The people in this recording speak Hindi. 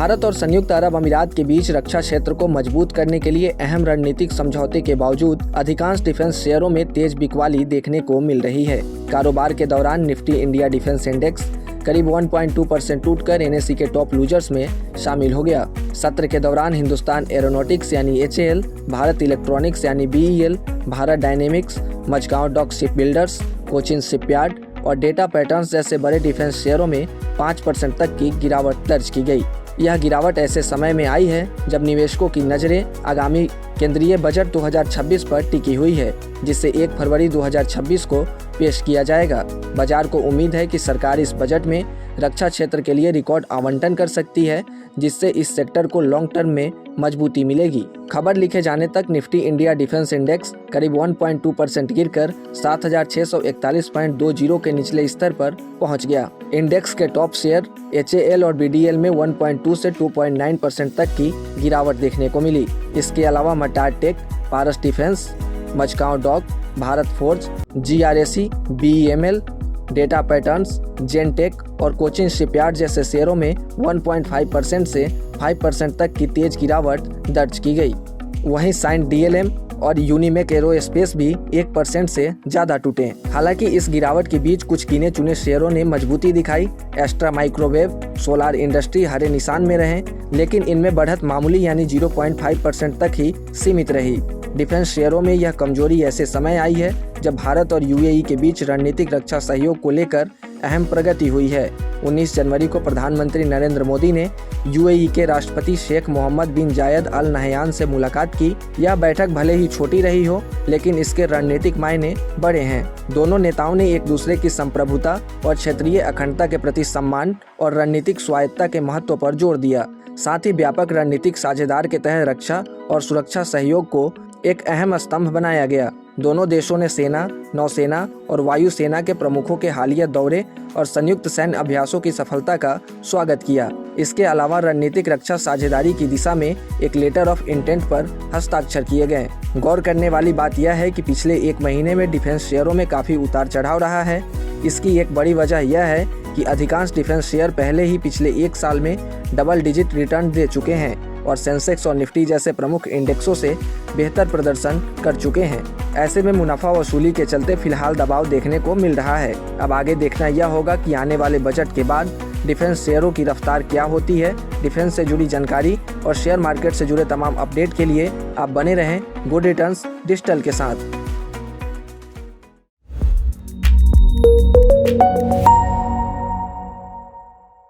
भारत और संयुक्त अरब अमीरात के बीच रक्षा क्षेत्र को मजबूत करने के लिए अहम रणनीतिक समझौते के बावजूद अधिकांश डिफेंस शेयरों में तेज बिकवाली देखने को मिल रही है। कारोबार के दौरान निफ्टी इंडिया डिफेंस इंडेक्स करीब 1.2% टूटकर NSE के टॉप लूजर्स में शामिल हो गया। सत्र के दौरान हिंदुस्तान एरोनॉटिक्स यानी HAL, भारत इलेक्ट्रॉनिक्स यानी BEL, Bharat dynamics, Mazagon dock ship builders, Cochin shipyard और डेटा पैटर्न्स जैसे बड़े डिफेंस शेयरों में 5% तक की गिरावट दर्ज की गई। यह गिरावट ऐसे समय में आई है जब निवेशकों की नज़रें आगामी केंद्रीय बजट 2026 पर टिकी हुई है, जिसे 1 फरवरी 2026 को पेश किया जाएगा। बाजार को उम्मीद है कि सरकार इस बजट में रक्षा क्षेत्र के लिए रिकॉर्ड आवंटन कर सकती है, जिससे इस सेक्टर को लॉन्ग टर्म में मजबूती मिलेगी। खबर लिखे जाने तक निफ्टी इंडिया डिफेंस इंडेक्स करीब 1.2% गिरकर 7641.20 के निचले स्तर पर पहुंच गया। इंडेक्स के टॉप शेयर HAL और BDL में 1.2 से 2.9% तक की गिरावट देखने को मिली। इसके अलावा MTAR Tech, Paras Defence, Mazagon Dock, Bharat Forge, GRAC, BEML, Data Patterns, Zentech और कोचिन शिपयार्ड जैसे शेयरों में 1.5% से 5% तक की तेज गिरावट दर्ज की गई। वहीं साइन DLM और यूनिमेक एरोस्पेस भी 1% से ज़्यादा टूटे। हालांकि इस गिरावट के बीच कुछ गिने चुने शेयरों ने मजबूती दिखाई। एस्ट्रा माइक्रोवेव, सोलार इंडस्ट्री हरे निशान में रहे, लेकिन इनमें बढ़त मामूली यानी 0.5% तक ही सीमित रही। डिफेंस शेयरों में यह कमजोरी ऐसे समय आई है जब भारत और UAE के बीच रणनीतिक रक्षा सहयोग को लेकर अहम प्रगति हुई है। 19 जनवरी को प्रधानमंत्री नरेंद्र मोदी ने UAE के राष्ट्रपति शेख मोहम्मद बिन जायद अल नहयान से मुलाकात की। यह बैठक भले ही छोटी रही हो, लेकिन इसके रणनीतिक मायने बड़े हैं। दोनों नेताओं ने एक दूसरे की संप्रभुता और क्षेत्रीय अखंडता के प्रति सम्मान और रणनीतिक स्वायत्तता के महत्व पर जोर दिया। साथ ही व्यापक रणनीतिक साझेदार के तहत रक्षा और सुरक्षा सहयोग को एक अहम स्तंभ बनाया गया। दोनों देशों ने सेना, नौसेना और वायुसेना के प्रमुखों के हालिया दौरे और संयुक्त सैन्य अभ्यासों की सफलता का स्वागत किया। इसके अलावा रणनीतिक रक्षा साझेदारी की दिशा में एक लेटर ऑफ इंटेंट पर हस्ताक्षर किए गए। गौर करने वाली बात यह है कि पिछले 1 महीने में डिफेंस शेयरों में काफ़ी उतार चढ़ाव रहा है। इसकी एक बड़ी वजह यह है कि अधिकांश डिफेंस शेयर पहले ही पिछले 1 साल में डबल डिजिट रिटर्न दे चुके हैं और सेंसेक्स और निफ्टी जैसे प्रमुख इंडेक्सों से बेहतर प्रदर्शन कर चुके हैं। ऐसे में मुनाफा वसूली के चलते फिलहाल दबाव देखने को मिल रहा है। अब आगे देखना यह होगा कि आने वाले बजट के बाद डिफेंस शेयरों की रफ्तार क्या होती है। डिफेंस से जुड़ी जानकारी और शेयर मार्केट से जुड़े तमाम अपडेट के लिए आप बने रहें गुड रिटर्न्स डिजिटल के साथ।